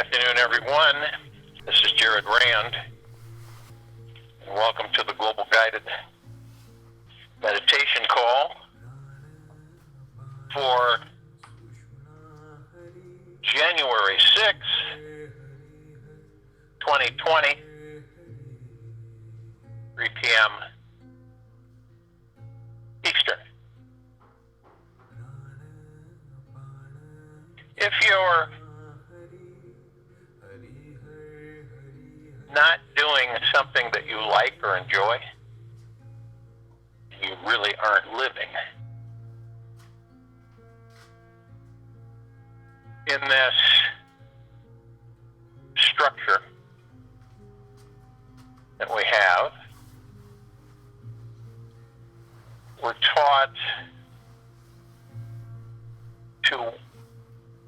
afternoon, everyone. This is Jared Rand, and welcome to the Global Guided Meditation Call for January 6th, 2020, 3 p.m. Eastern. If you're not doing something that you like or enjoy, you really aren't living. In this structure that we have, we're taught to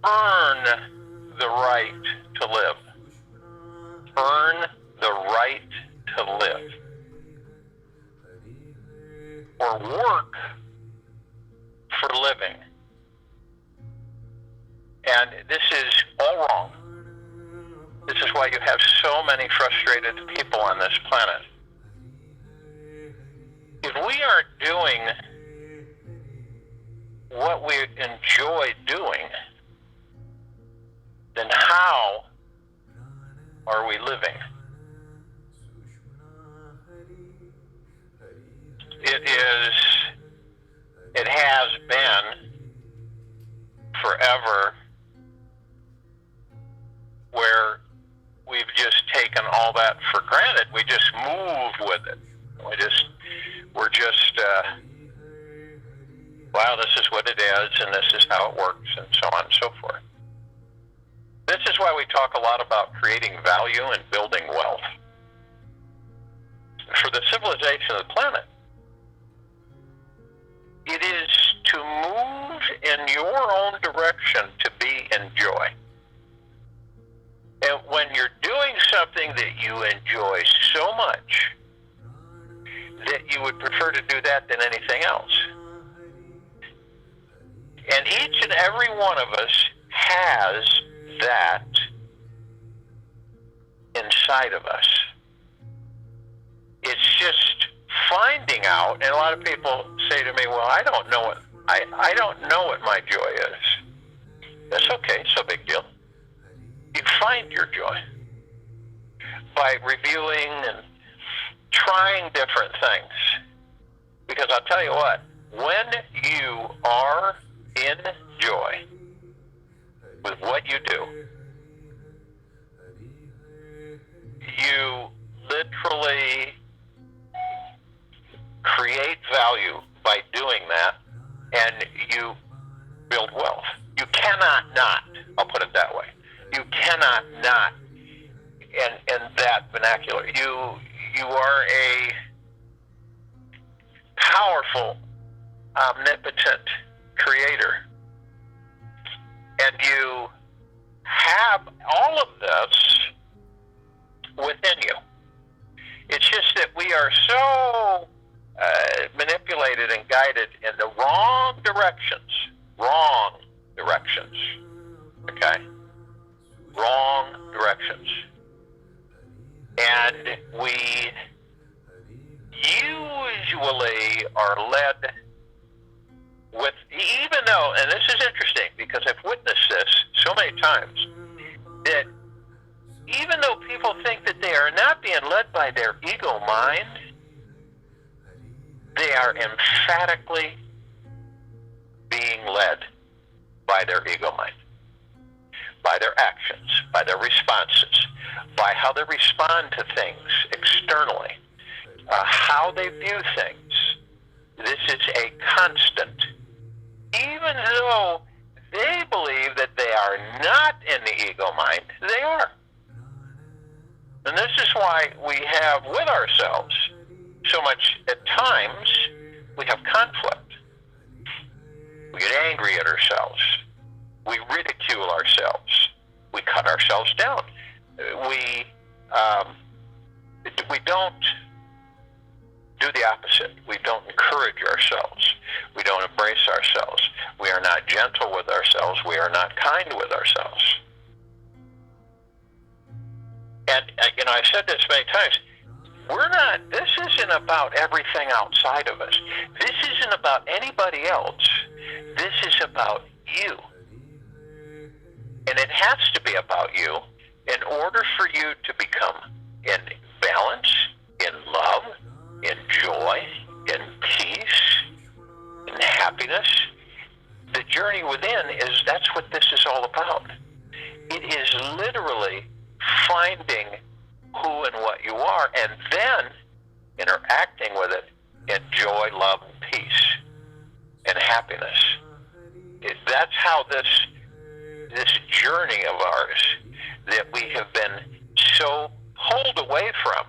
earn the right to live. Earn the right to live. Or work for living. And this is all wrong. This is why you have so many frustrated people on this planet. If we aren't doing what we enjoy doing, then how are we living? It has been forever where we've just taken all that for granted. We just move with it. We're just, wow, this is what it is, and this is how it works, and so on and so forth. This is why we talk a lot about creating value and building wealth. For the civilization of the planet, it is to move in your own direction to be in joy. And when you're doing something that you enjoy so much that you would prefer to do that than anything else. And each and every one of us has that inside of us. It's just finding out, and a lot of people say to me, well, I don't know what my joy is. That's okay, it's no big deal. You find your joy by reviewing and trying different things. Because I'll tell you what, when you are in joy with what you do, you literally create value by doing that, and you build wealth. You cannot not, I'll put it that way. You cannot not, in that vernacular. You are a powerful, omnipotent creator. And you have all of this within you. It's just that we are so manipulated and guided in the wrong directions. Okay? Wrong directions. And we usually are led with, even though, and this is interesting because I've witnessed this so many times, that even though people think that they are not being led by their ego mind, they are emphatically being led by their ego mind, by their actions, by their responses, by how they respond to things externally, how they view things. This is a constant. Even though they believe that they are not in the ego mind, they are. And this is why we have with ourselves so much, at times, we have conflict. We get angry at ourselves. We ridicule ourselves. We cut ourselves down. We don't do the opposite. We don't encourage ourselves. We don't embrace ourselves. We are not gentle with ourselves. We are not kind with ourselves. And, I've said this many times, this isn't about everything outside of us. This isn't about anybody else. This is about you. And it has to be about you in order for you to become in balance, in love, in joy, in peace, in happiness. The journey within that's what this is all about. It is literally finding who and what you are, and then interacting with it in joy, love, and peace, and happiness. That's how this journey of ours that we have been so pulled away from.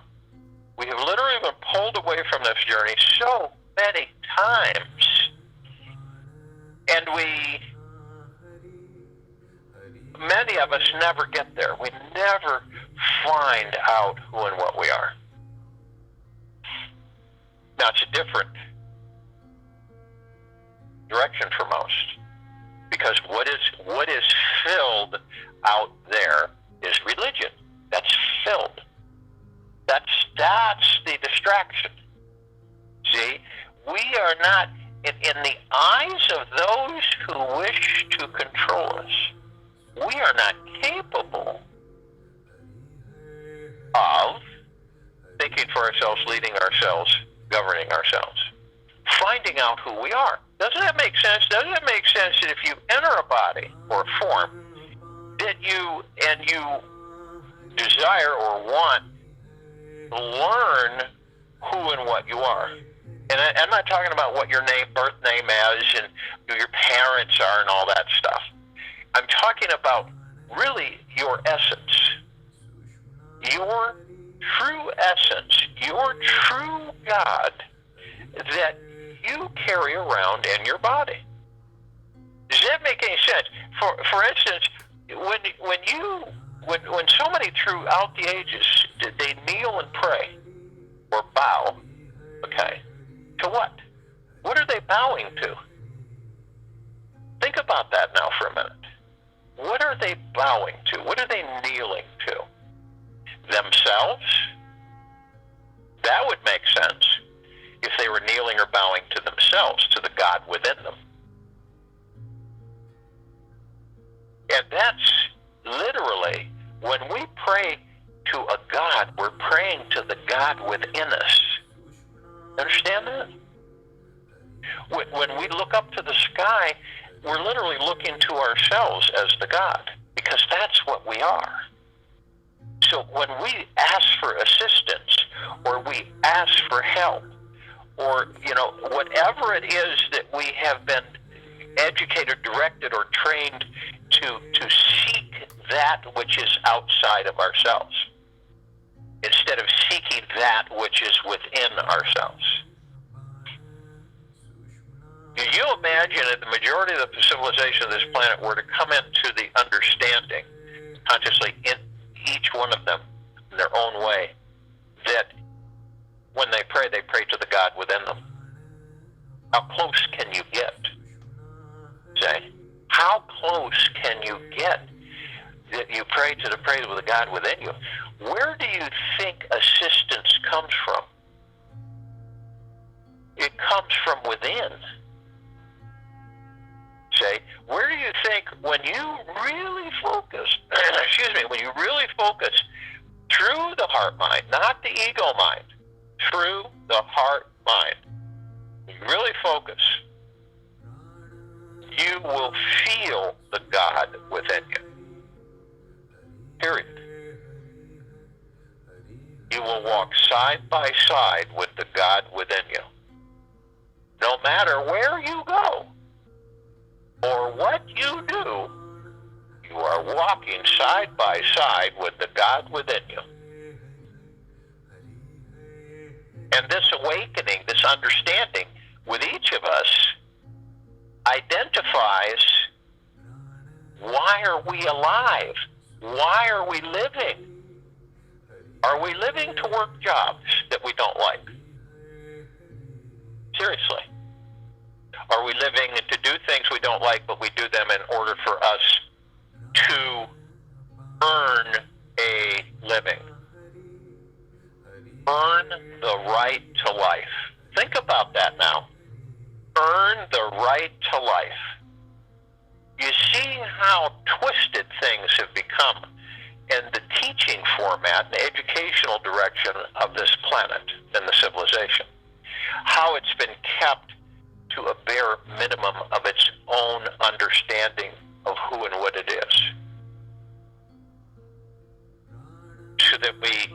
We have literally been pulled away from this journey so many times. And many of us never get there. We never find out who and what we are. Now, it's a different direction for most, because what is filled out there is religion. That's filled. That's the distraction. See, we are not, in the eyes of those who wish to control us, we are not capable of thinking for ourselves, leading ourselves, governing ourselves, finding out who we are. Doesn't that make sense? Doesn't it make sense that if you enter a body or a form, that you desire or want to learn who and what you are? And I'm not talking about what your birth name is and who your parents are and all that stuff. I'm talking about really your essence, your true essence, your true God that you carry around in your body. Does that make any sense? For instance, when so many throughout the ages did they kneel and pray or bow, okay, to what? What are they bowing to? Think about that now for a minute. What are they bowing to? What are they kneeling to? Themselves? That would make sense if they were kneeling or bowing to themselves, to the God within them. And that's literally, when we pray to a God, we're praying to the God within us. Understand that? When we look up to the sky, we're literally looking to ourselves as the God, because that's what we are. So when we ask for assistance, or we ask for help, or, whatever it is that we have been educated, directed, or trained to seek that which is outside of ourselves, instead of seeking that which is within ourselves. Can you imagine if the majority of the civilization of this planet were to come into the understanding, consciously, in each one of them, in their own way, that when they pray to the God within them? How close can you get? Say, how close can you get that you pray to the God within you? Where do you think assistance comes from? It comes from within. Say, where do you think, when you really focus, when you really focus through the heart mind, not the ego mind, through the heart mind, you really focus, you will feel the God within you. Period. You will walk side by side with the God within you. No matter where you go or what you do, you are walking side by side with the God within you. And this awakening, this understanding with each of us identifies, why are we alive? Why are we living? Are we living to work jobs that we don't like? Seriously. Are we living to do things we don't like, but we do them in order for us to earn a living? right to life. Think about that now. Earn the right to life. You see how twisted things have become in the teaching format and the educational direction of this planet and the civilization. How it's been kept to a bare minimum of its own understanding of who and what it is. So that we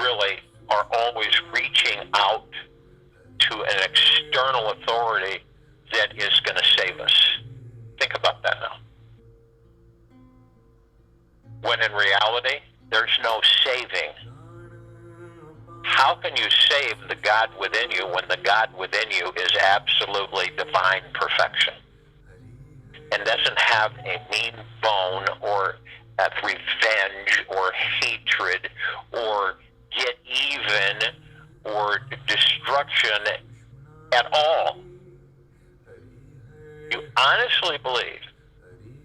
really are always reaching out to an external authority that is going to save us. Think about that now. When in reality, there's no saving. How can you save the God within you when the God within you is absolutely divine perfection and doesn't have a mean bone or a revenge or hatred or get even or destruction at all? You honestly believe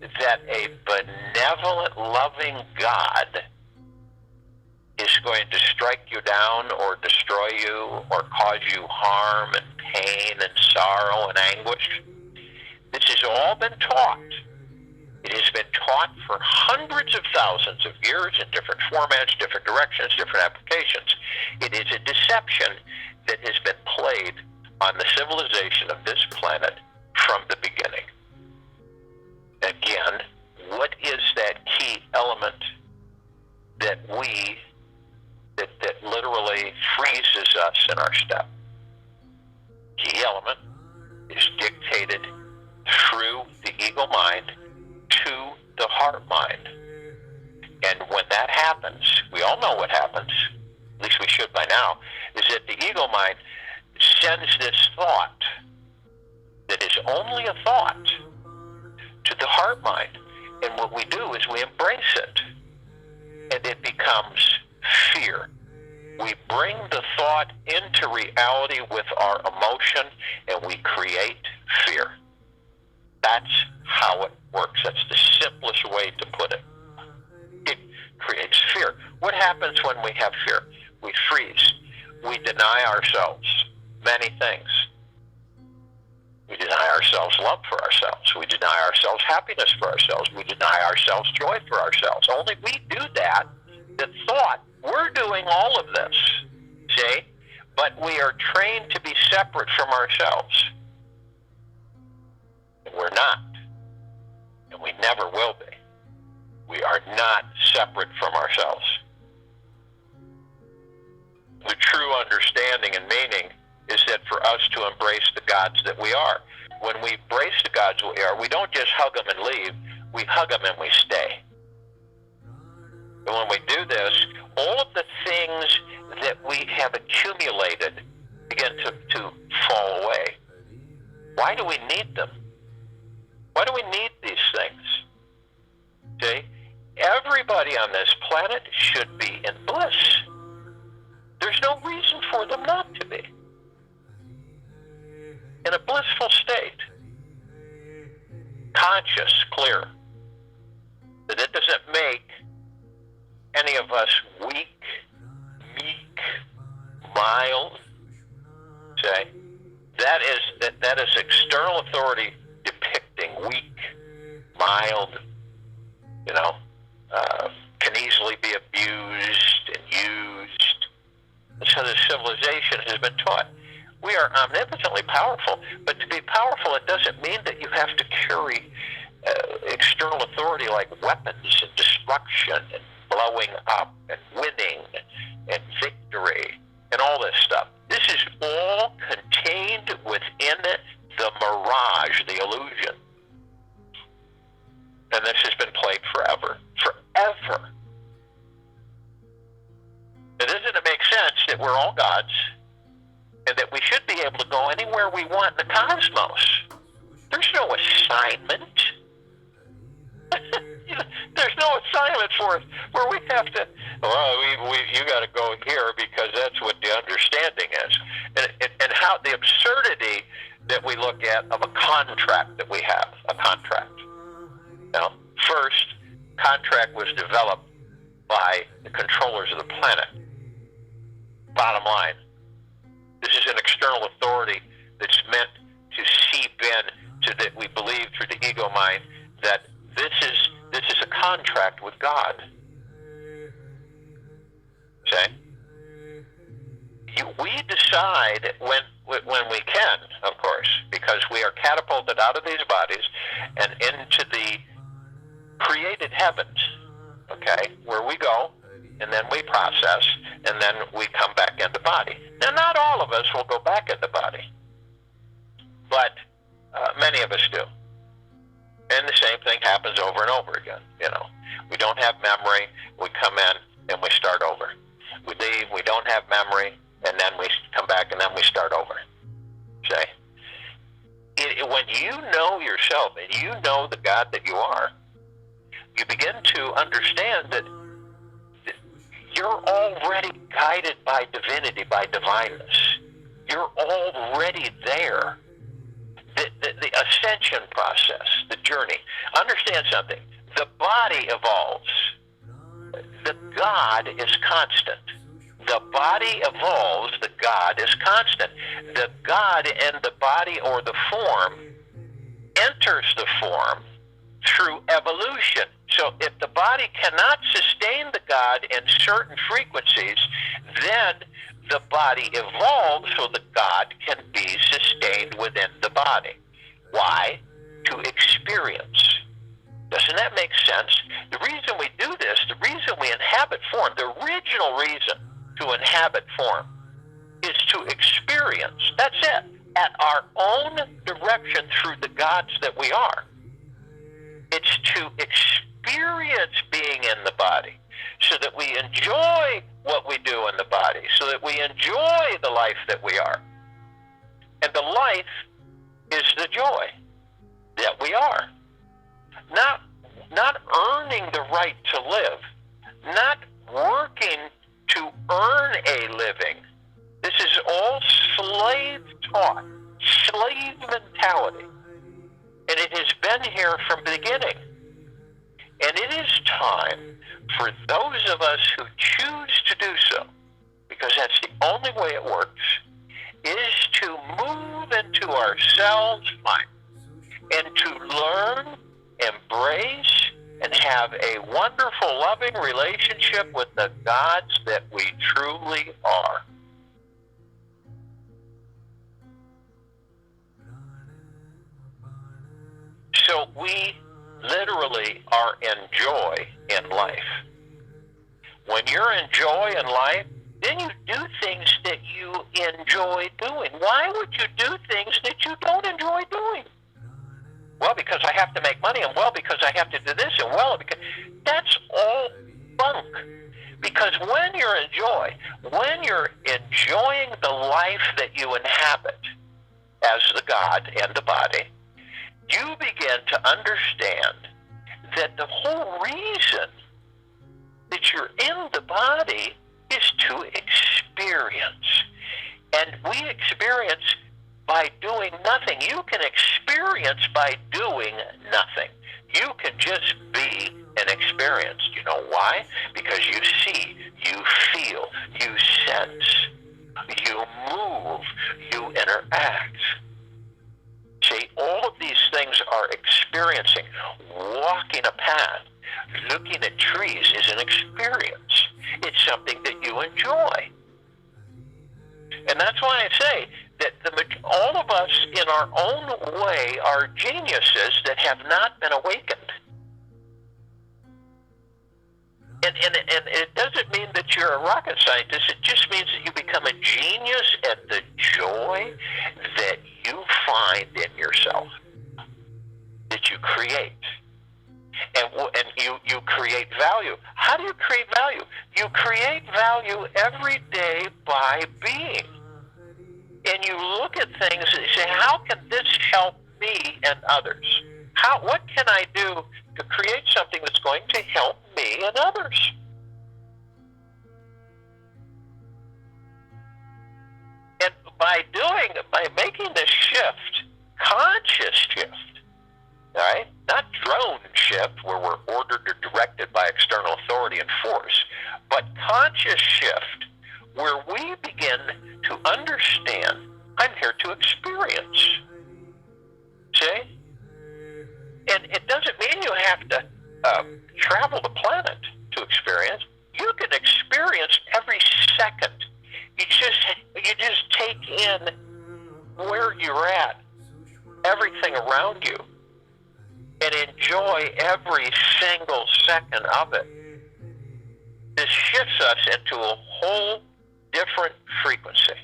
that a benevolent, loving God is going to strike you down or destroy you or cause you harm and pain and sorrow and anguish? This has all been taught. It has been taught for hundreds of thousands of years in different formats, different directions, different applications. It is a deception that has been played on the civilization of this planet from the beginning. Again, what is that key element that literally freezes us in our step? Key element is dictated through the ego mind to the heart mind. And when that happens, we all know what happens, at least we should by now, is that the ego mind sends this thought that is only a thought to the heart mind. And what we do is we embrace it. And it becomes fear. We bring the thought into reality with our emotion, and we create fear. That's how it works. That's the simplest way to put it. It creates fear. What happens when we have fear? We freeze. We deny ourselves many things. We deny ourselves love for ourselves. We deny ourselves happiness for ourselves. We deny ourselves joy for ourselves. Only we do that. The thought, we're doing all of this, see? But we are trained to be separate from ourselves. And we're not. And we never will be. We are not separate from ourselves. The true understanding and meaning is that for us to embrace the gods that we are. When we embrace the gods we are, we don't just hug them and leave. We hug them and we stay. And when we do this, all of the things that we have accumulated begin to fall away. Why do we need them? Why do we need these things? See? Everybody on this planet should be in bliss. There's no reason for them not to be. In a blissful state. Conscious, clear. That it doesn't make any of us weak, meek, mild. Say, that is external authority depicting weak, mild, can easily be abused and used. That's how the civilization has been taught. We are omnipotently powerful, but to be powerful, it doesn't mean that you have to carry external authority like weapons and destruction and blowing up and winning and victory and all this stuff. This is all contained within the mirage, the illusion. And this has been played forever. Forever. Now, doesn't it make sense that we're all gods and that we should be able to go anywhere we want in the cosmos? There's no assignment. There's no assignment for us where we have to, you got to go here because that's what the understanding is. And how the absurdity that we look at of a contract that we have, a contract. Now, first, contract was developed by the controllers of the planet. Bottom line, This is an external authority that's meant to seep in so that we believe through the ego mind that this is a contract with God. See? We decide when we can, of course, because we are catapulted out of these bodies and into the created heavens, okay, where we go, and then we process, and then we come back into body. Now, not all of us will go back into body, but many of us do. And the same thing happens over and over again, you know. We don't have memory, we come in, and we start over. We leave, we don't have memory, and then we come back, and then we start over. See? When you know yourself, and you know the God that you are, you begin to understand that you're already guided by divinity, by divineness. You're already there. The ascension process, the journey. Understand something. The body evolves. The God is constant. The body evolves. The God is constant. The God in the body or the form enters the form through evolution. So if the body cannot sustain the God in certain frequencies, then the body evolves so the God can be sustained within the body. Why? To experience. Doesn't that make sense? The reason we do this, the reason we inhabit form, the original reason to inhabit form is to experience. That's it. At our own direction through the gods that we are. It's to experience being in the body so that we enjoy what we do in the body, so that we enjoy the life that we are. And the life is the joy that we are. Not earning the right to live, not working to earn a living. This is all slave-taught, slave mentality. And it has been here from the beginning. And it is time for those of us who choose to do so, because that's the only way it works, is to move into ourselves and to learn, embrace, and have a wonderful, loving relationship with the gods that we truly are. So we literally are in joy in life. When you're in joy in life, then you do things that you enjoy doing. Why would you do things that you don't enjoy doing? Well, because I have to make money, and well, because I have to do this, and well, because that's all bunk. Because when you're in joy, when you're enjoying the life that you inhabit as the God and the body, you begin to understand that the whole reason that you're in the body is to experience. And we experience by doing nothing. You can experience by doing nothing. You can just be an experience. You know why? Because you see, you feel, you sense, you move, you interact. See, all of these things are experiencing. Walking a path, looking at trees is an experience. It's something that you enjoy. And that's why I say that all of us in our own way are geniuses that have not been awakened. And it doesn't mean that you're a rocket scientist. It just means that you become a genius at the joy that you find in yourself, that you create. And you create value. How do you create value? You create value every day by being. And you look at things and you say, how can this help me and others? What can I do to create something that's going to help me and others? And by making this shift, conscious shift, all right? Not drone shift where we're ordered or directed by external authority and force, but conscious shift where we begin to understand here to experience. See? And it doesn't mean you have to travel the planet to experience. You can experience every second. You just take in where you're at, everything around you, and enjoy every single second of it. This shifts us into a whole different frequency.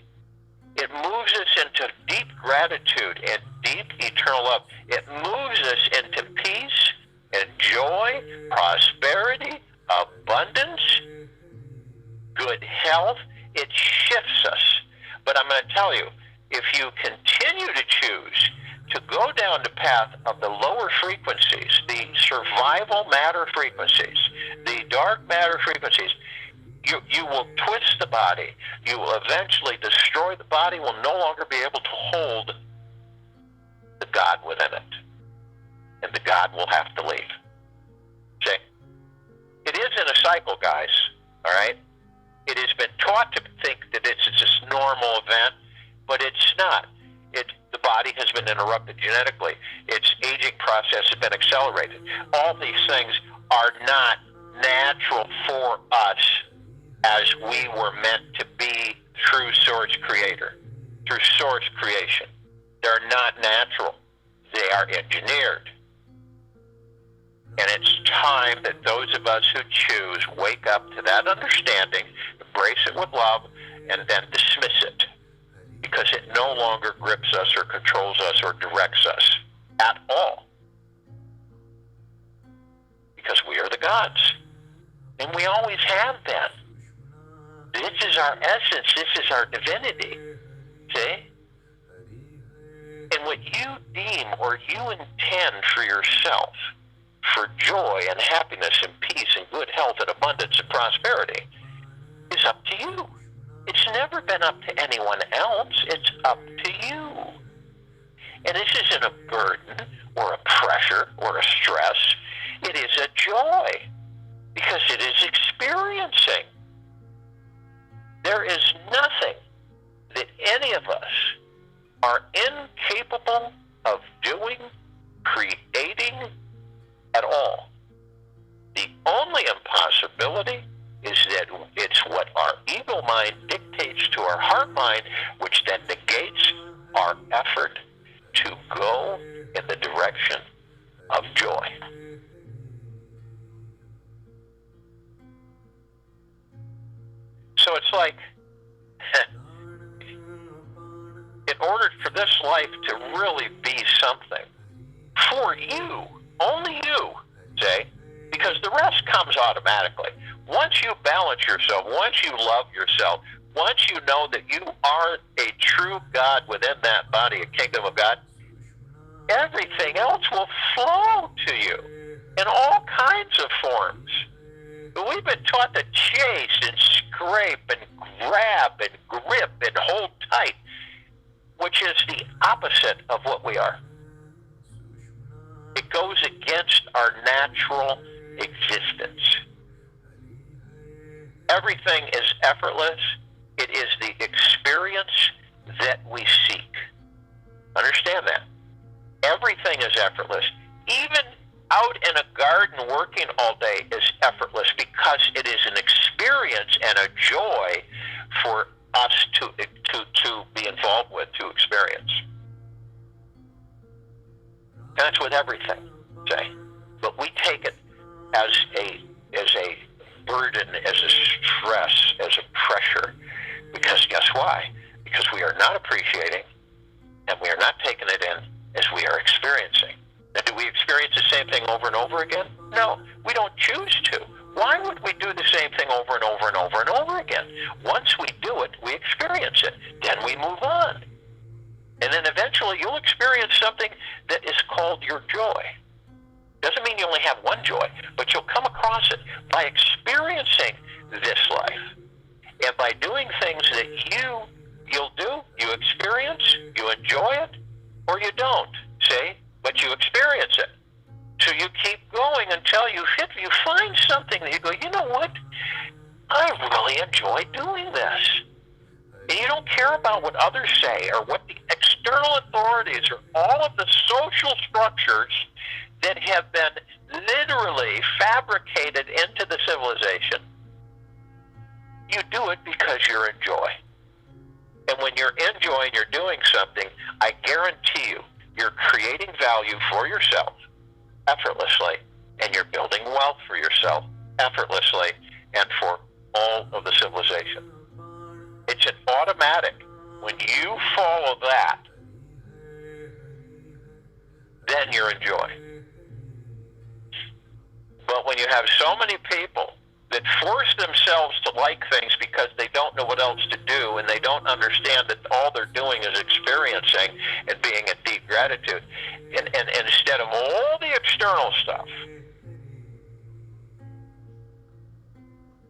It moves us into deep gratitude and deep eternal love. It moves us into peace and joy, prosperity, abundance, good health. It shifts us. But I'm going to tell you, if you continue to choose to go down the path of the lower frequencies, the survival matter frequencies, the dark matter frequencies, you will twist the body. You will eventually destroy the body, will no longer be able to hold the God within it. And the God will have to leave. See? It is in a cycle, guys. All right? It has been taught to think that it's this normal event, but it's not. The body has been interrupted genetically. Its aging process has been accelerated. All these things are not natural for us as we were meant to be through Source Creator, through Source Creation. They're not natural. They are engineered. And it's time that those of us who choose wake up to that understanding, embrace it with love, and then dismiss it. Because it no longer grips us or controls us or directs us at all. Because we are the gods. And we always have been. This is our essence. This is our divinity. See? And what you deem or you intend for yourself, for joy and happiness and peace and good health and abundance and prosperity, is up to you. It's never been up to anyone else. It's up to you. And this isn't a burden or a pressure or a stress. It is a joy because it is experiencing. There is nothing that any of us are incapable of doing, creating at all. The only impossibility is that it's what our ego mind dictates to our heart mind, which then negates our effort to go in the direction of joy. So it's like, in order for this life to really be something, for you, only you, say, because the rest comes automatically. Once you balance yourself, once you love yourself, once you know that you are a true God within that body, a kingdom of God, everything else will flow to you in all kinds of forms. But we've been taught to chase and scrape and grab and grip and hold tight, which is the opposite of what we are. It goes against our natural existence. Everything is effortless. It is the experience that we seek. Understand that. Everything is effortless. Even out in a garden working all day is effortless because it is an experience and a joy for us to be involved with, to experience. And that's with everything, say. But we take it as a burden, as a stress, as a pressure. Because guess why? Because we are not appreciating and we are not taking it in as we are experiencing. Now, do we experience the same thing over and over again? No, we don't choose to. Why would we do the same thing over and over and over and over again? Once we do it, we experience it. Then we move on. And then eventually you'll experience something that is called your joy. Doesn't mean you only have one joy, but you'll come across it by experiencing this life. And by doing things that you'll do, you experience, you enjoy it, or you don't, see? But you experience it. So you keep going until you find something that you go, you know what? I really enjoy doing this. And you don't care about what others say or what the external authorities are all of the social structures that have been literally fabricated into the civilization. You do it because you're in joy. And when you're in joy and you're doing something, I guarantee you, you're creating value for yourself effortlessly, and you're building wealth for yourself effortlessly and for all of the civilization. It's an automatic. When you follow that, then you're in joy. But when you have so many people that force themselves to like things because they don't know what else to do, and they don't understand that all they're doing is experiencing and being in deep gratitude, and instead of all the external stuff,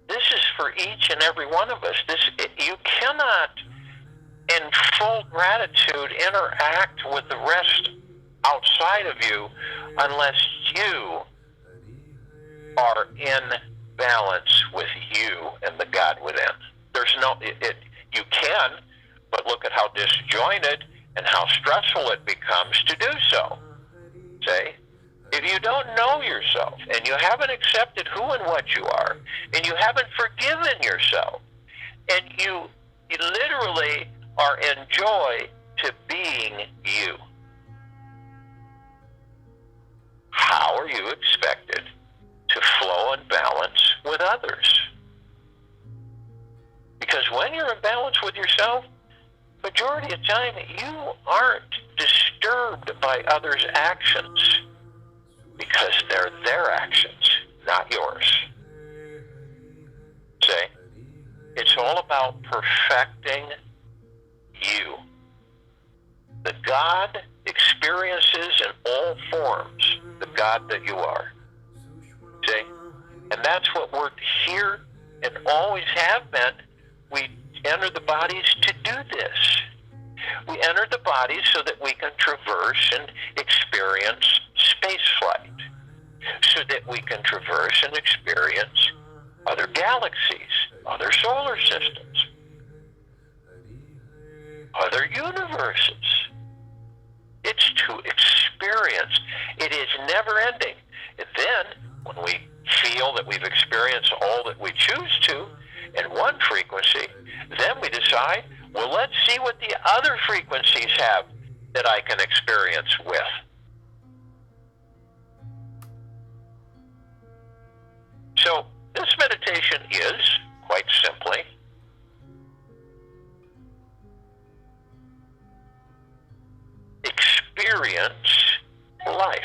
this is for each and every one of us. You cannot, in full gratitude, interact with the rest outside of you unless you are in balance with you and the God within. There's no, you can, but look at how disjointed and how stressful it becomes to do so. See? If you don't know yourself, and you haven't accepted who and what you are, and you haven't forgiven yourself, and you literally are in joy to being you, how are you expected to flow and balance with others? Because when you're in balance with yourself, majority of the time, you aren't disturbed by others' actions, because they're their actions, not yours. See? It's all about perfecting you. The God experiences in all forms the God that you are. See? And that's what we're here and always have been. We enter the bodies to do this. We enter the bodies so that we can traverse and experience space flight, so that we can traverse and experience other galaxies, other solar systems, other universes. It's to experience. It is never ending. And then, when we feel that we've experienced all that we choose to in one frequency, then we decide, well, let's see what the other frequencies have that I can experience with. So this meditation is, quite simply, experience life.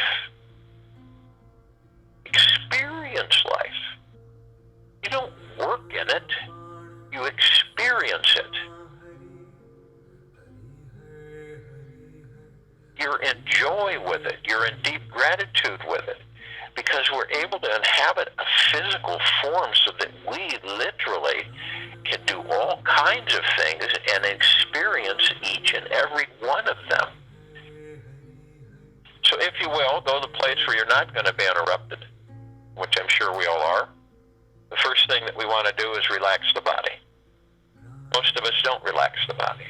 Experience life. You don't work in it, you experience it. You're in joy with it, you're in deep gratitude with it, because we're able to inhabit a physical form so that we literally can do all kinds of things and experience each and every one of them. So if you will, go to the place where you're not going to be interrupted, which I'm sure we all are. The first thing that we want to do is relax the body. Most of us don't relax the body.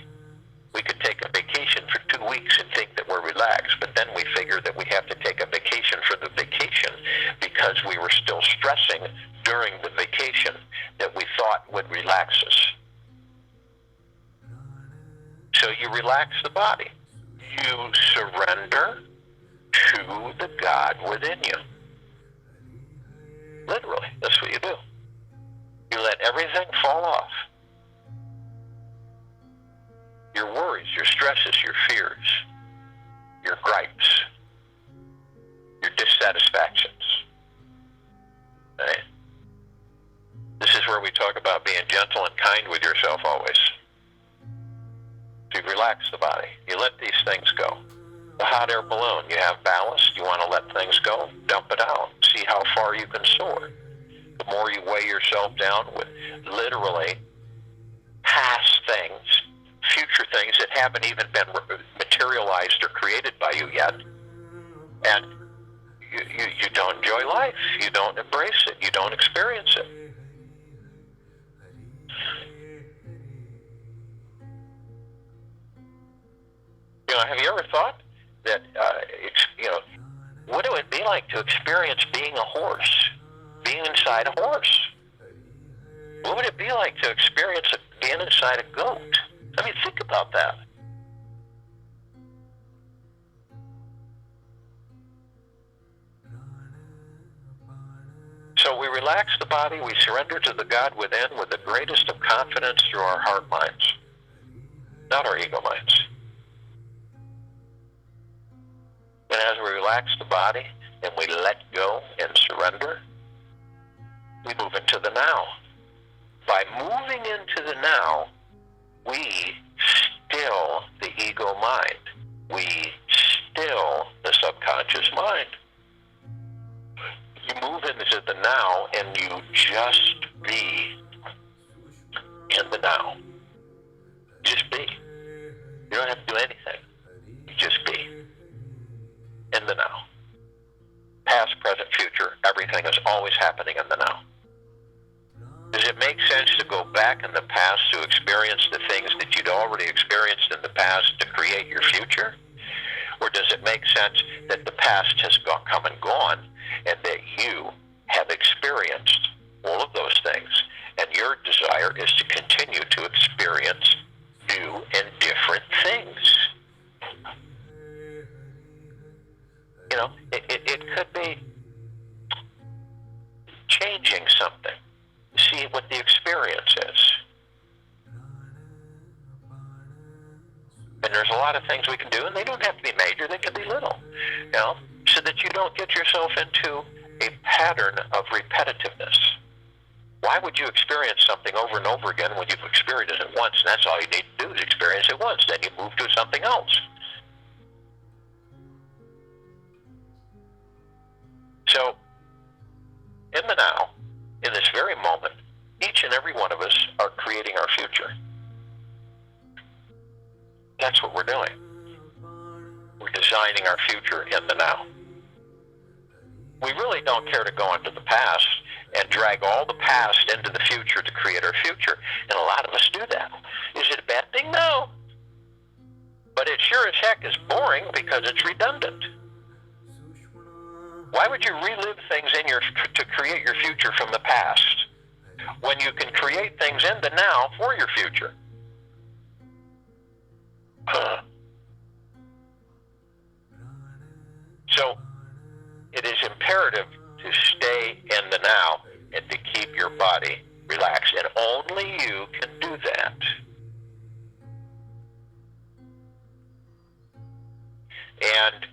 We could take a vacation for 2 weeks and think that we're relaxed, but then we figure that we have to take a vacation for the vacation because we were still stressing during the vacation that we thought would relax us. So you relax the body. You surrender to the God within you. Literally, that's what you do. You let everything fall off. Your worries, your stresses, your fears, your gripes, your dissatisfactions. Right? This is where we talk about being gentle and kind with yourself always. So you relax the body. You let these things go. The hot air balloon, you have ballast, you want to let things go, dump it out. See how far you can soar. The more you weigh yourself down with literally past things, future things that haven't even been materialized or created by you yet, and you don't enjoy life, you don't embrace it, you don't experience it. You have you ever thought that, what it would be like to experience being a horse, being inside a horse? What would it be like to experience being inside a goat? I mean, think about that. So we relax the body, we surrender to the God within with the greatest of confidence through our heart minds, not our ego minds. And as we relax the body and we let go and surrender, we move into the now. By moving into the now, we still the ego mind. We still the subconscious mind. You move into the now and you just be in the now. Just be. You don't have to do anything. You just be in the now. Past, present, future, everything is always happening in the now. Does it make sense to go back in the past to experience the things that you'd already experienced in the past to create your future? Or does it make sense that the past has come and gone and that you have experienced all of those things and your desire is to continue to experience new and different things? It could be changing something. See what the experience is. And there's a lot of things we can do, and they don't have to be major, they can be little, so that you don't get yourself into a pattern of repetitiveness. Why would you experience something over and over again when you've experienced it once, and that's all you need to do is experience it once, then you move to something else. So, in the now, in this very moment, each and every one of us are creating our future. That's what we're doing. We're designing our future in the now. We really don't care to go into the past and drag all the past into the future to create our future. And a lot of us do that. Is it a bad thing? No. But it sure as heck is boring because it's redundant. Why would you relive things to create your future from the past when you can create things in the now for your future? So it is imperative to stay in the now and to keep your body relaxed. And only you can do that. And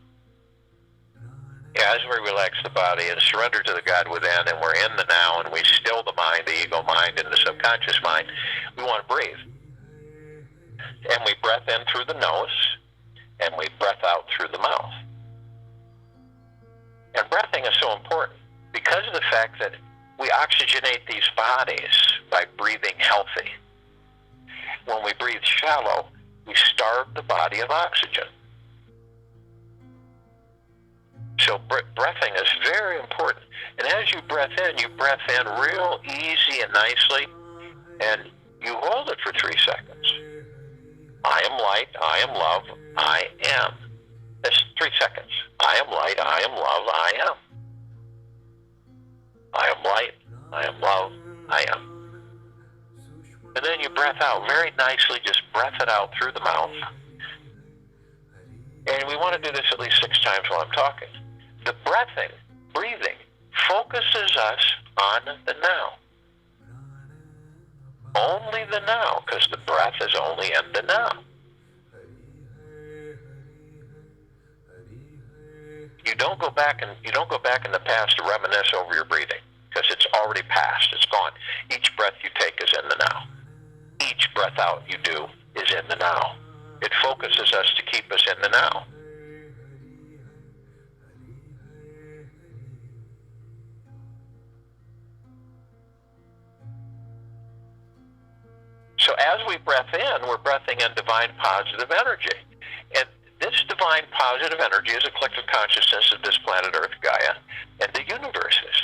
as we relax the body and surrender to the God within, and we're in the now, and we still the mind, the ego mind, and the subconscious mind, we want to breathe. And we breath in through the nose, and we breath out through the mouth. And breathing is so important because of the fact that we oxygenate these bodies by breathing healthy. When we breathe shallow, we starve the body of oxygen. So breathing is very important. And as you breath in real easy and nicely, and you hold it for 3 seconds. I am light, I am love, I am. That's 3 seconds. I am light, I am love, I am. I am light, I am love, I am. And then you breath out very nicely, just breath it out through the mouth. And we want to do this at least 6 times while I'm talking. The breathing, focuses us on the now. Only the now, because the breath is only in the now. You don't go back in the past to reminisce over your breathing, because it's already past, it's gone. Each breath you take is in the now. Each breath out you do is in the now. It focuses us to keep us in the now. So as we breath in, we're breathing in divine positive energy. And this divine positive energy is a collective consciousness of this planet Earth, Gaia, and the universes.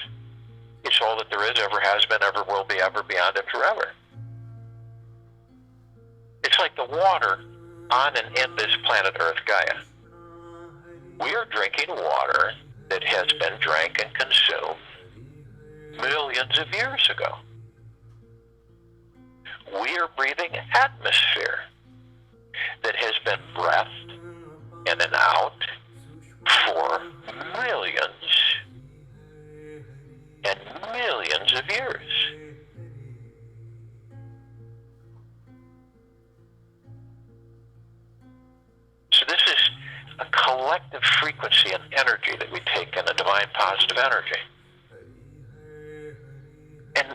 It's all that there is, ever has been, ever will be, ever, beyond, and forever. It's like the water on and in this planet Earth, Gaia. We are drinking water that has been drank and consumed millions of years ago. We are breathing atmosphere that has been breathed in and out for millions and millions of years. So this is a collective frequency and energy that we take in a divine positive energy. And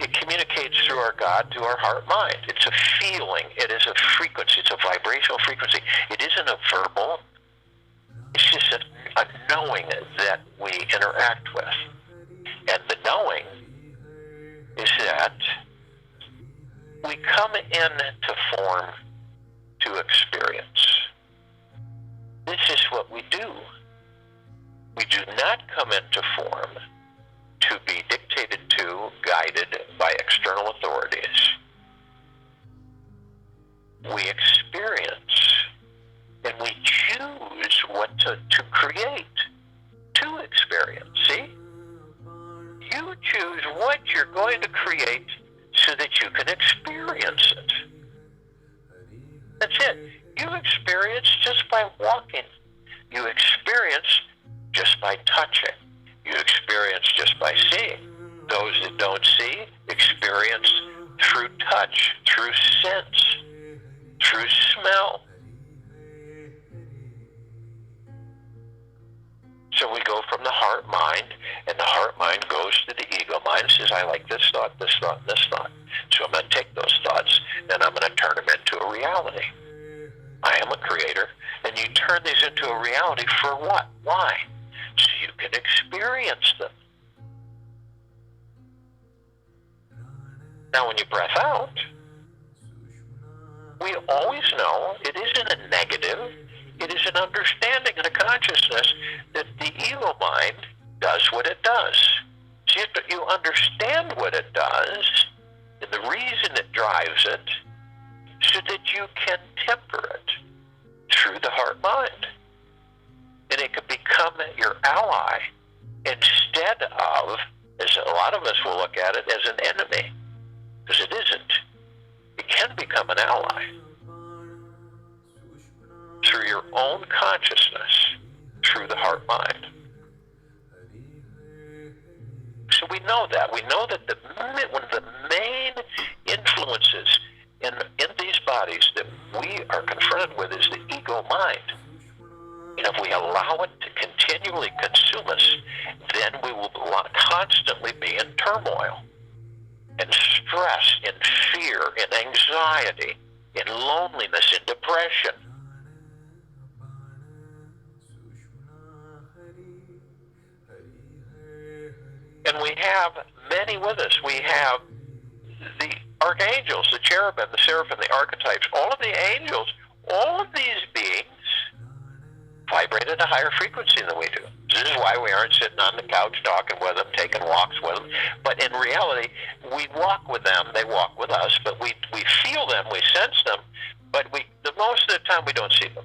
it communicates through our God to our heart mind. It's a feeling. It is a frequency. It's a vibrational frequency. It isn't a verbal. It's just a knowing that we interact with. And the knowing is that we come into form to experience. This is what we do. We do not come into form to be dictated to, guided by external authorities. We experience, and we choose what to create, to experience. See? You choose what you're going to create so that you can experience it. That's it. You experience just by walking. You experience just by touching. You experience just by seeing. Those that don't see experience through touch, through sense, through smell. So we go from the heart mind, and the heart mind goes to the ego mind and says, I like this thought, this thought, and this thought. So I'm going to take those thoughts, and I'm going to turn them into a reality. I am a creator, and you turn these into a reality for what? Why? So you can experience them. Now when you breath out, we always know it isn't a negative, it is an understanding and a consciousness that the ego mind does what it does. See, if you understand what it does, and the reason it drives it, so that you can temper it through the heart mind. And it can become your ally instead of, as a lot of us will look at it, as an enemy. Because it isn't. It can become an ally through your own consciousness, through the heart mind. So we know that. We know that one of the main influences in these bodies that we are confronted with is the ego mind. And if we allow it to continually consume us, then we will constantly be in turmoil, in stress, in fear, in anxiety, in loneliness, in depression. And we have many with us. We have the archangels, the cherubim, the seraphim, the archetypes, all of the angels, all of these beings vibrate at a higher frequency than we do. This is why we aren't sitting on the couch talking with them, taking walks with them. But in reality, we walk with them, they walk with us, but we feel them, we sense them, but the most of the time we don't see them.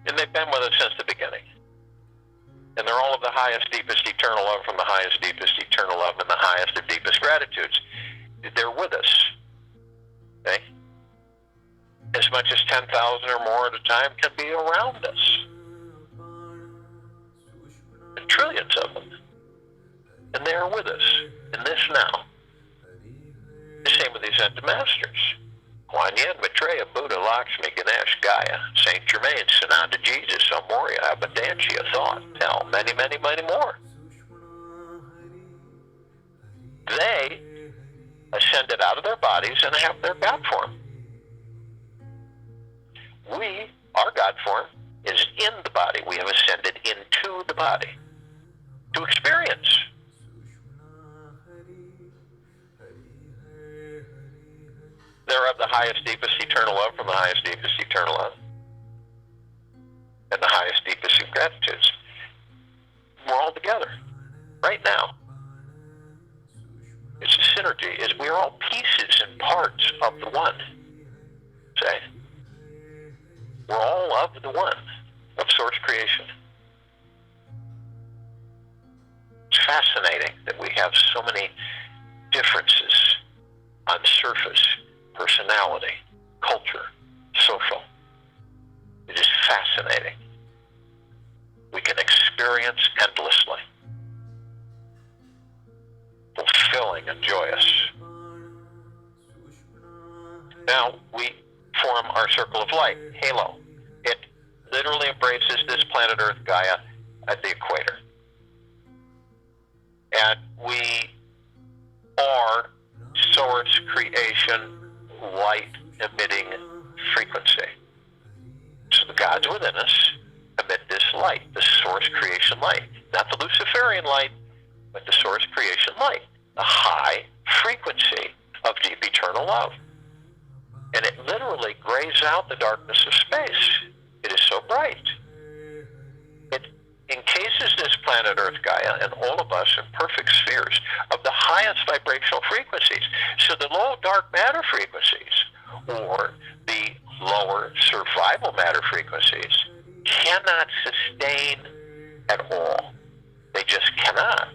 And they've been with us since the beginning. And they're all of the highest, deepest, eternal love from the highest, deepest, eternal love and the highest of deepest gratitudes. They're with us. Okay? As much as 10,000 or more at a time can be around us. And trillions of them. And they are with us in this now. The same with these ascended masters. Kuan Yin, Maitreya, Buddha, Lakshmi, Ganesh, Gaia, Saint Germain, Sananda, Jesus, Amoria, Abundantia, Thought, Hell, many, many, many more. They ascended out of their bodies and have their God form. We, our God form, is in the body. We have ascended into the body to experience. They're of the highest, deepest, eternal love from the highest, deepest, eternal love. And the highest, deepest of gratitudes. We're all together, right now. It's a synergy. We're all pieces and parts of We're all of the one, of source creation. It's fascinating that we have so many differences on surface, personality, culture, social. It is fascinating. We can experience endlessly, fulfilling and joyous. Now we form our circle of light, halo. It literally embraces this planet Earth, Gaia, at the equator. And we are source creation, light emitting frequency. So the gods within us emit this light, the source creation light. Not the Luciferian light, but the source creation light. The high frequency of deep eternal love. And it literally grays out the darkness of space. It is so bright. It encases this planet Earth, Gaia, and all of us in perfect spheres of the highest vibrational frequencies. So the low dark matter frequencies, or the lower survival matter frequencies, cannot sustain at all. They just cannot.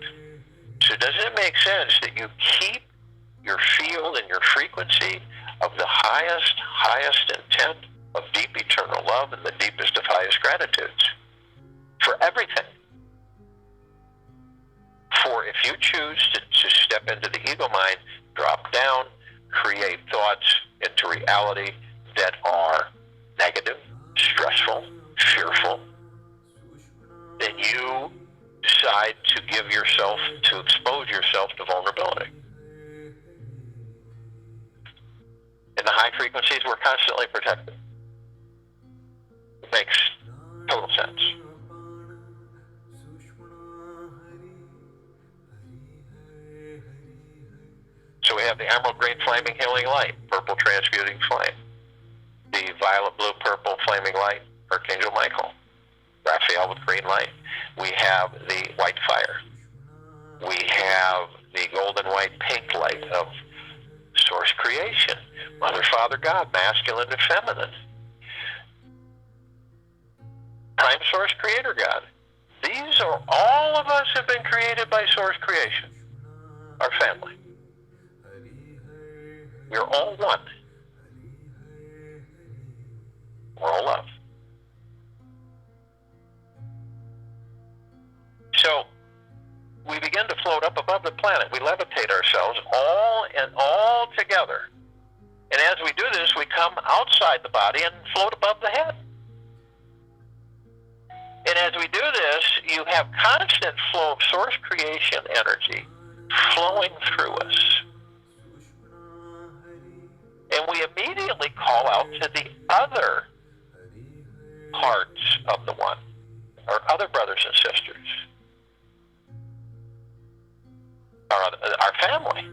So doesn't it make sense that you keep your field and your frequency of the highest intent of deep eternal love and the deepest of highest gratitudes for everything? For if you choose to step into the ego mind, drop down, create thoughts into reality that are negative, stressful, fearful, then you decide to give yourself, to expose yourself to vulnerability. In the high frequencies, we're constantly protected. It makes total sense. So we have the emerald green flaming healing light, purple transmuting flame. The violet blue purple flaming light, Archangel Michael. Raphael with green light. We have the white fire. We have the golden white pink light of source creation. Mother, Father, God, masculine and feminine. Prime source creator God. These are, all of us have been created by source creation. Our family. We're all one. We're all love. So we begin to float up above the planet. We levitate ourselves all together. And as we do this, we come outside the body and float above the head. And as we do this, you have constant flow of source creation energy flowing through us. And we immediately call out to the other parts of the one, our other brothers and sisters, our family,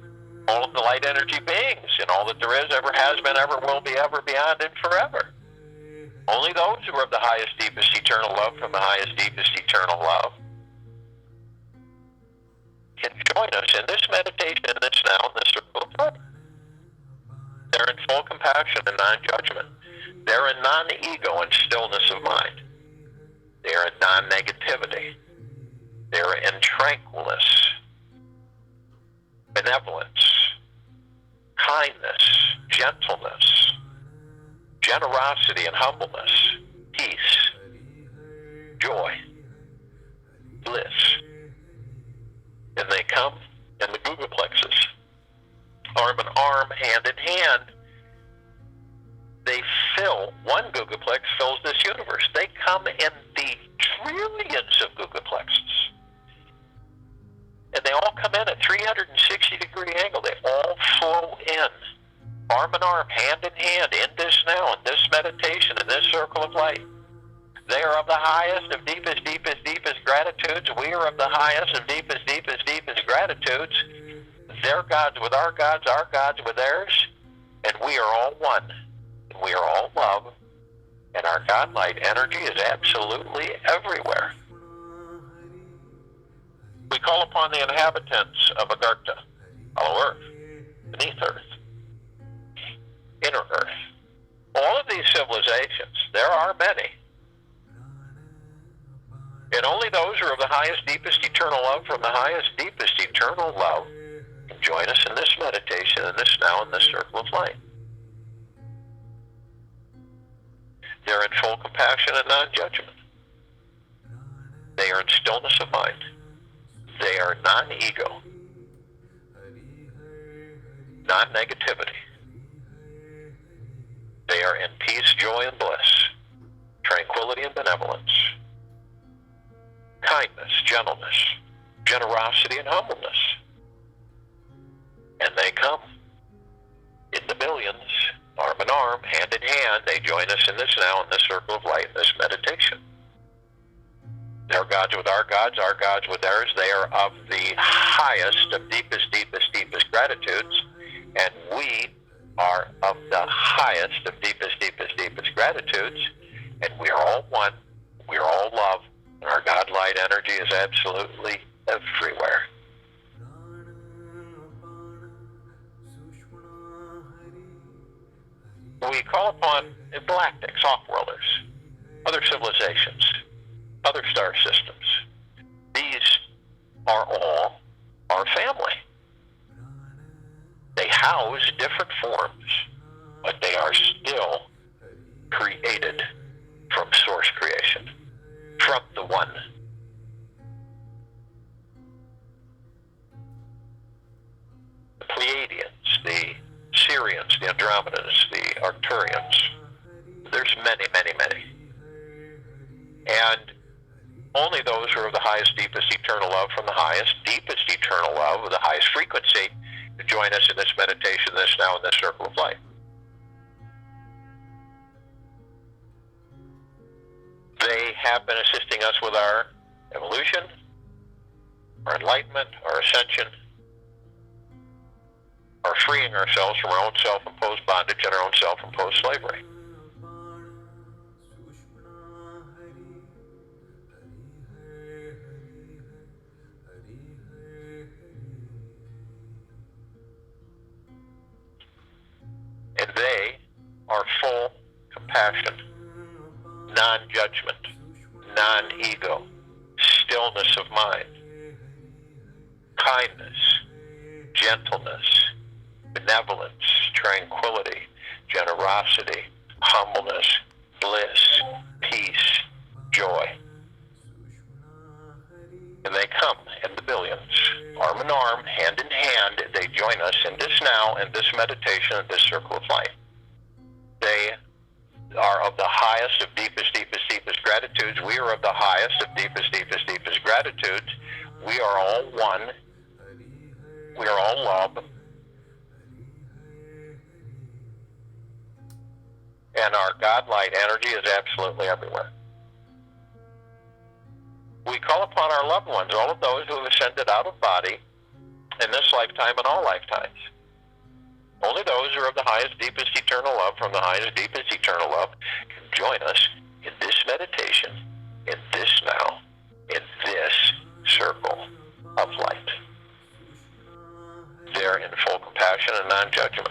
all of the light energy beings, and all that there is, ever has been, ever will be, ever, beyond, and forever. Only those who are of the highest, deepest, eternal love from the highest, deepest, eternal love can join us in this meditation, in this now, in this circle of light. They're in full compassion and non-judgment. They're in non-ego and stillness of mind. They're in non-negativity. They're in tranquilness, benevolence, kindness, gentleness, generosity and humbleness, peace, joy, bliss. And they come in the Guga plexus, arm in arm, hand in hand. They fill, one Gugaplex fills this universe. They come in the trillions of Gugaplexes. And they all come in at 360-degree angle. They all flow in, arm in arm, hand in hand, in this now, in this meditation, in this circle of light. They are of the highest, of deepest, deepest, deepest gratitudes. We are of the highest, of deepest, deepest, deepest gratitudes. Their gods with our gods with theirs, and we are all one. And we are all love, and our God-light energy is absolutely everywhere. We call upon the inhabitants of Agartha, Hollow Earth, beneath Earth, inner Earth, All of these civilizations, there are many, and only those who are of the highest, deepest, eternal love from the highest, deepest, eternal love can join us in this meditation, in this now, in this circle of light. They're in full compassion and non-judgment. They are in stillness of mind. They are non-ego, non-negativity. They are in peace, joy, and bliss, tranquility and benevolence, kindness, gentleness, generosity, and humbleness. And they come in the millions, arm in arm, hand in hand. They join us in this now, in this circle of light, in this meditation. Their gods with our gods with theirs. They are of the highest, of deepest, deepest, deepest gratitudes, and we are of the highest, of deepest, deepest, deepest gratitudes, and we are all one. We are all love, and our God light energy is absolutely everywhere. We call upon galactics, off-worlders, other civilizations, other star systems. These are all our family. They house different forms, but they are still created from source creation, from the one. The Pleiadians, the Syrians, the Andromedans, the Arcturians. There's many, many, many. And only those who are of the highest, deepest, eternal love from the highest, deepest, eternal love of the highest frequency to join us in this meditation, this now, in this circle of light. They have been assisting us with our evolution, our enlightenment, our ascension, our freeing ourselves from our own self-imposed bondage and our own self-imposed slavery. And they are full compassion, non-judgment, non-ego, stillness of mind, kindness, gentleness, benevolence, tranquility, generosity, humbleness, bliss, peace, joy. And they come in the billions, arm in arm, hand in hand. They join us in this now, in this meditation, in this circle of light. They are of the highest, of deepest, deepest, deepest gratitudes. We are of the highest, of deepest, deepest, deepest gratitudes. We are all one. We are all love. And our God light energy is absolutely everywhere. We call upon our loved ones, all of those who have ascended out of body in this lifetime and all lifetimes. Only those who are of the highest, deepest, eternal love from the highest, deepest, eternal love can join us in this meditation, in this now, in this circle of light. They're in full compassion and non-judgment.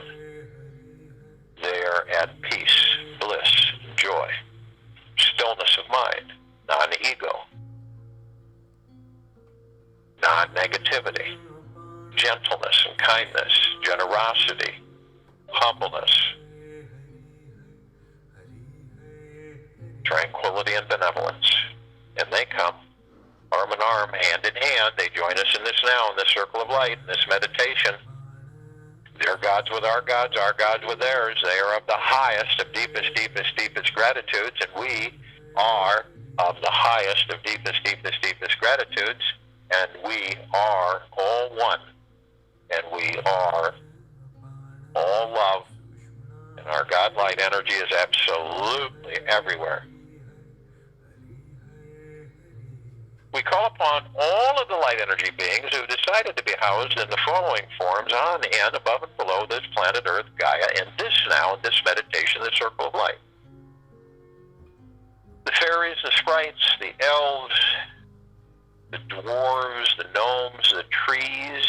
They're at peace, bliss, joy, stillness of mind, non-ego, non-negativity, gentleness and kindness, generosity, humbleness, tranquility and benevolence. And they come arm in arm, hand in hand. They join us in this now, in this circle of light, in this meditation. Their gods with our gods with theirs. They are of the highest, of deepest, deepest, deepest gratitudes, and we are of the highest, of deepest, deepest, deepest gratitudes, and we are all one, and we are all love, and our God light energy is absolutely everywhere. We call upon all of the light energy beings who have decided to be housed in the following forms on and above and below this planet Earth, Gaia, in this now, in this meditation, the circle of light. The fairies, the sprites, the elves, the dwarves, the gnomes, the trees,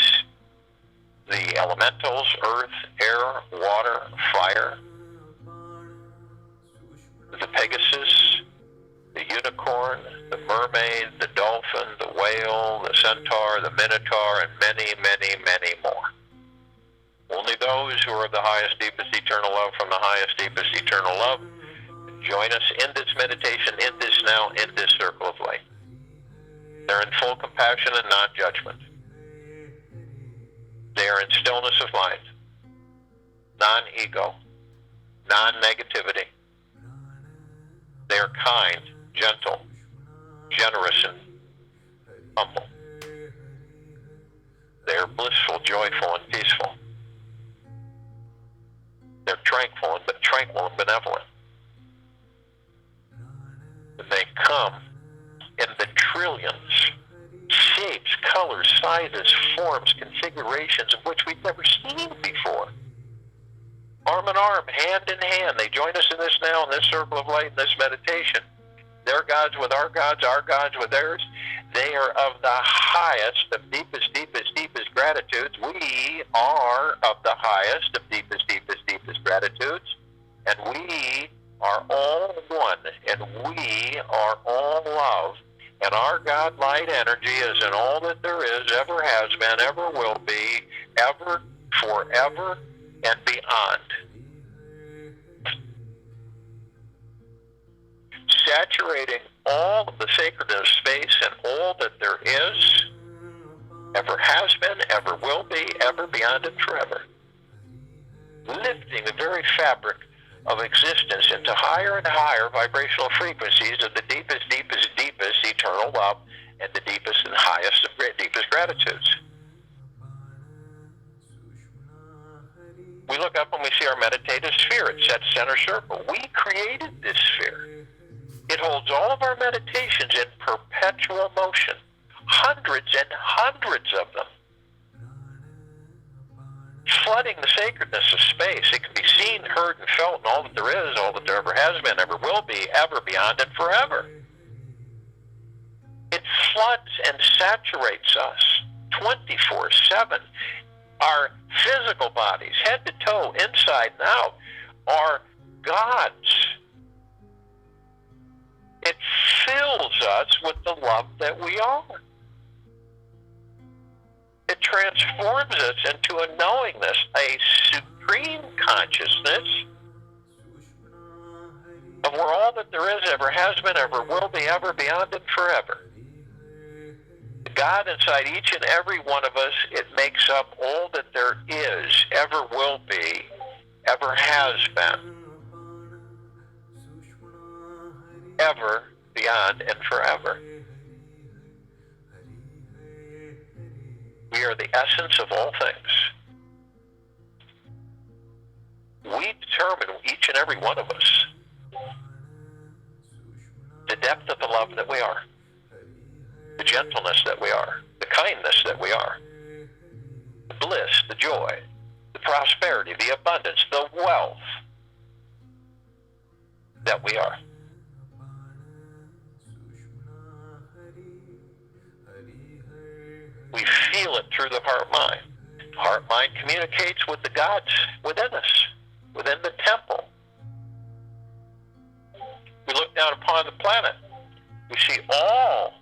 the elementals, earth, air, water, fire, centaur, the minotaur, and many, many, many more. Only those who are of the highest, deepest, eternal love from the highest, deepest, eternal love join us in this meditation, in this now, in this circle of light. They're in full compassion and non-judgment. They are in stillness of mind, non-ego, non-negativity. They are kind, gentle, generous, and humble. They are blissful, joyful, and peaceful. They're tranquil and benevolent. And they come in the trillions, shapes, colors, sizes, forms, configurations of which we've never seen before. Arm in arm, hand in hand, they join us in this now, in this circle of light, in this meditation. Their gods with our gods with theirs. They are of the highest, of deepest, deepest, deepest gratitudes. We are of the highest, of deepest, deepest, deepest gratitudes. And we are all one, and we are all love. And our God light energy is in all that there is, ever has been, ever will be, ever, forever, and beyond. Saturating all of the sacredness of space and all that there is, ever has been, ever will be, ever, beyond, and forever. Lifting the very fabric of existence into higher and higher vibrational frequencies of the deepest, deepest, deepest eternal love and the deepest and highest of deepest gratitudes. We look up and we see our meditative sphere. It's that center circle. We created this sphere. It holds all of our meditations in perpetual motion, hundreds and hundreds of them, flooding the sacredness of space. It can be seen, heard, and felt in all that there is, all that there ever has been, ever will be, ever, beyond, and forever. It floods and saturates us 24/7. Our physical bodies, head to toe, inside and out, are God's. It fills us with the love that we are. It transforms us into a knowingness, a supreme consciousness of where all that there is, ever has been, ever will be, ever, beyond, and forever. God inside each and every one of us, it makes up all that there is, ever will be, ever has been, ever, beyond, and forever. We are the essence of all things. We determine, each and every one of us, the depth of the love that we are, the gentleness that we are, the kindness that we are, the bliss, the joy, the prosperity, the abundance, the wealth that we are. We feel it through the heart-mind. Heart-mind communicates with the gods within us, within the temple. We look down upon the planet. We see all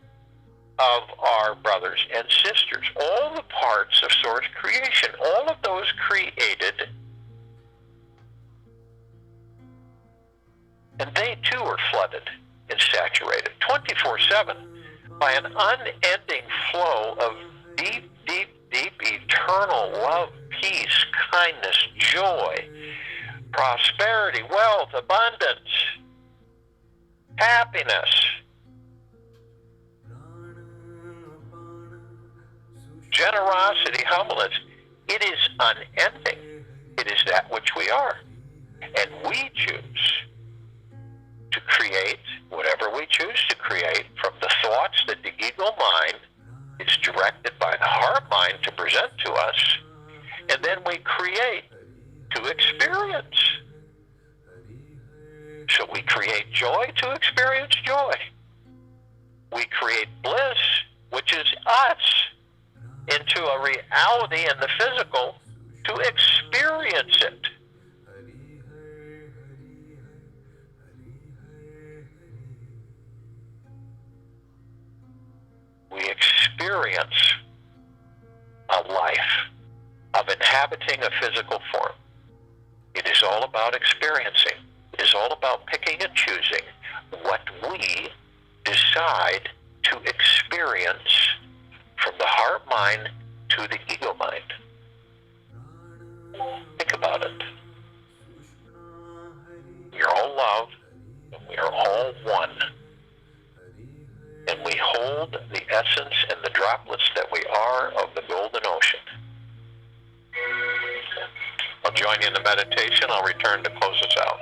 of our brothers and sisters, all the parts of Source creation, all of those created, and they too are flooded and saturated 24/7 by an unending flow of deep, deep, deep, eternal love, peace, kindness, joy, prosperity, wealth, abundance, happiness, generosity, humbleness. It is unending. It is that which we are. And we choose to create whatever we choose to create from the thoughts that the ego mind is directed by the heart mind to present to us. And then we create to experience. So we create joy to experience joy. We create bliss, which is us, into a reality in the physical to experience it. We experience experience a life of inhabiting a physical form. It is all about experiencing. It is all about picking and choosing what we decide to experience from the heart mind to the ego mind. Think about it. You're all love, and we are all one. And we hold the essence and the droplets that we are of the golden ocean. I'll join you in the meditation. I'll return to close us out.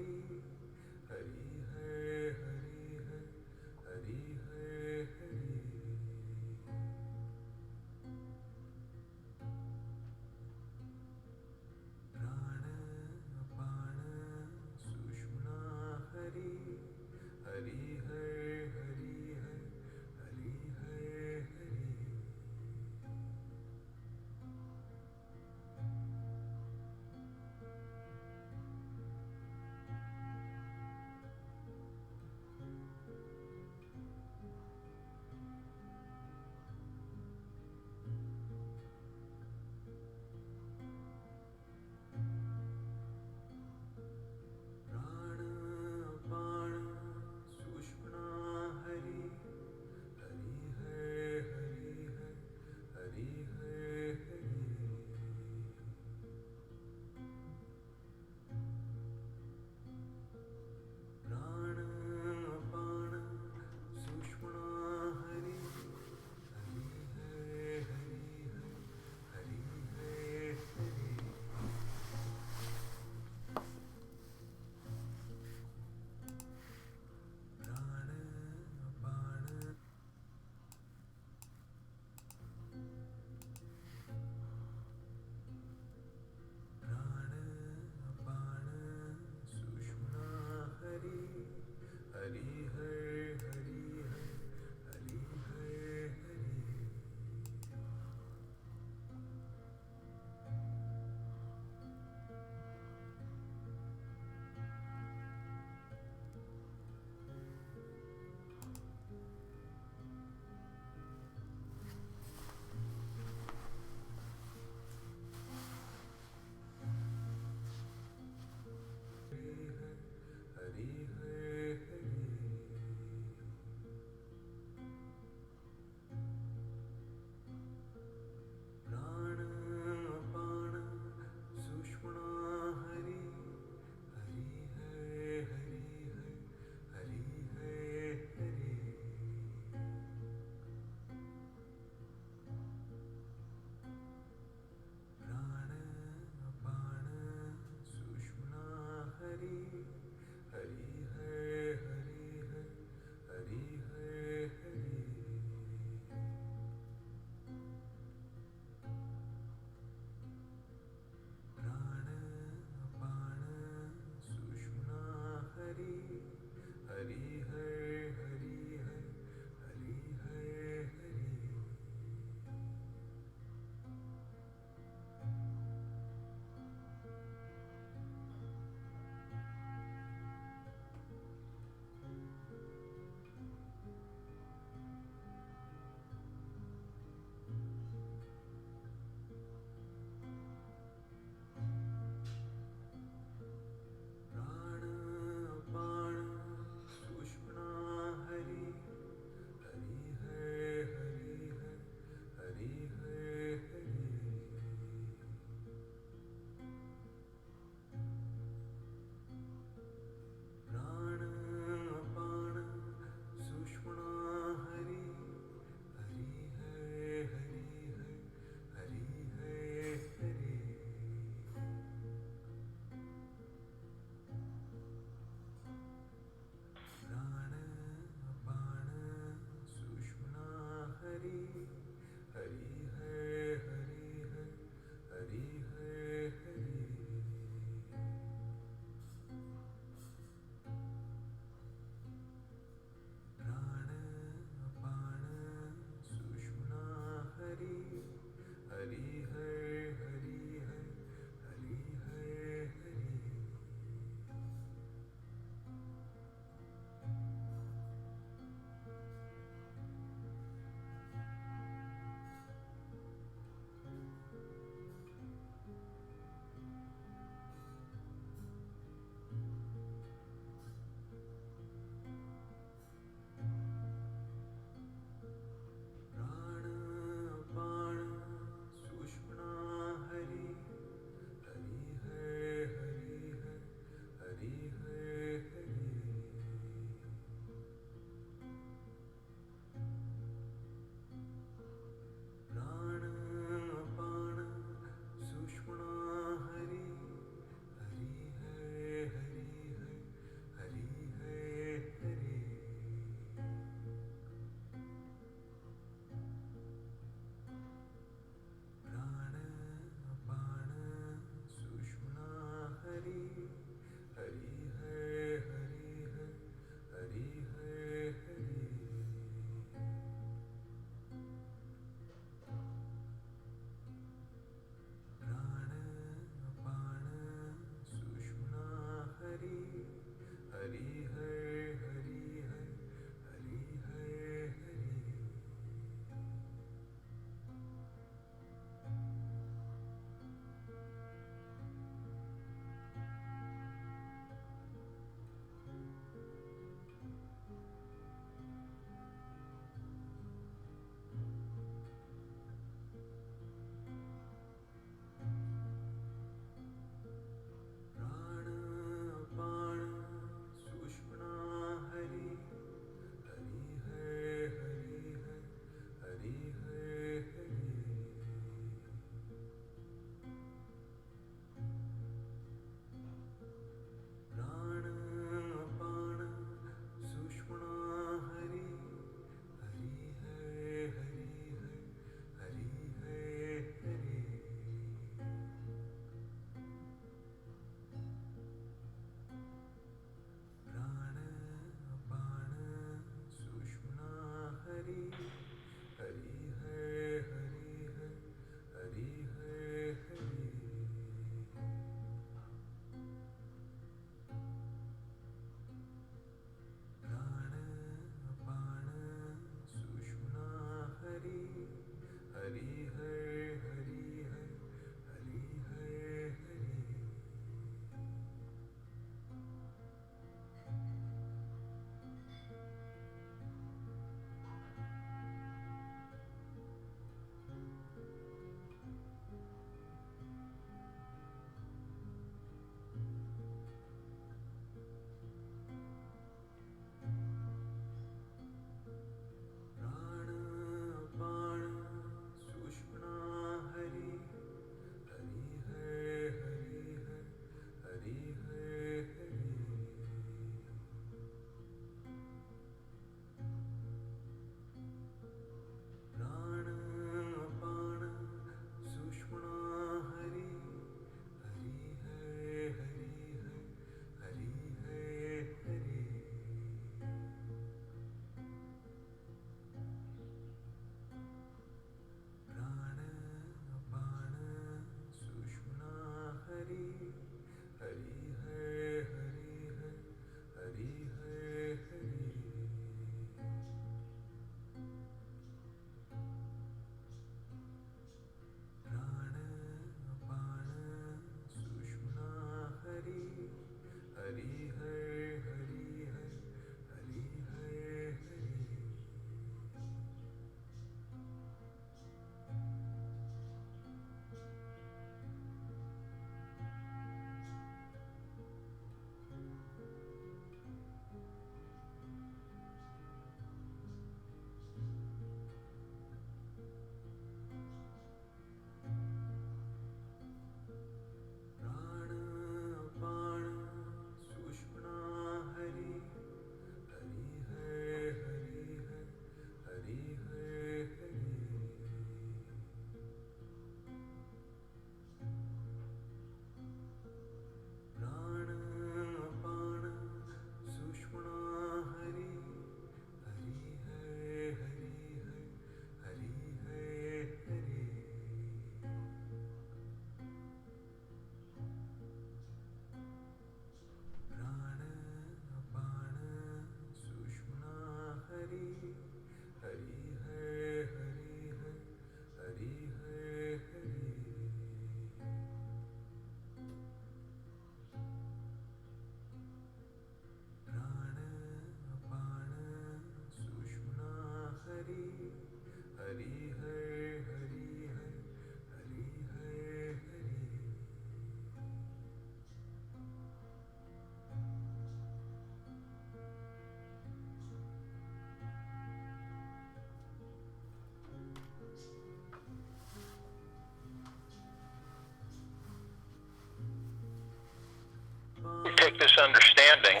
with this understanding,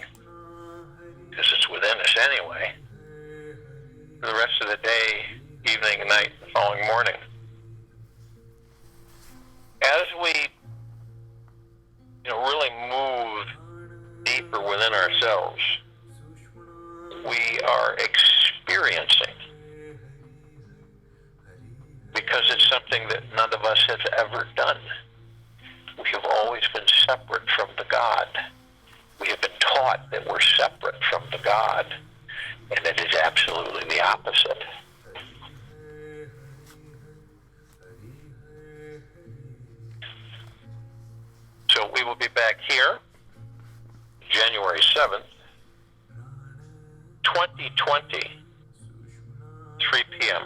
because it's within us anyway, for the rest of the day, evening, night, the following morning. As we really move deeper within ourselves, we are experiencing, because it's something that none of us have ever done. We have always been separate from the God. We have been taught that we're separate from the God, and it is absolutely the opposite. So we will be back here January 7th, 2020, 3 p.m.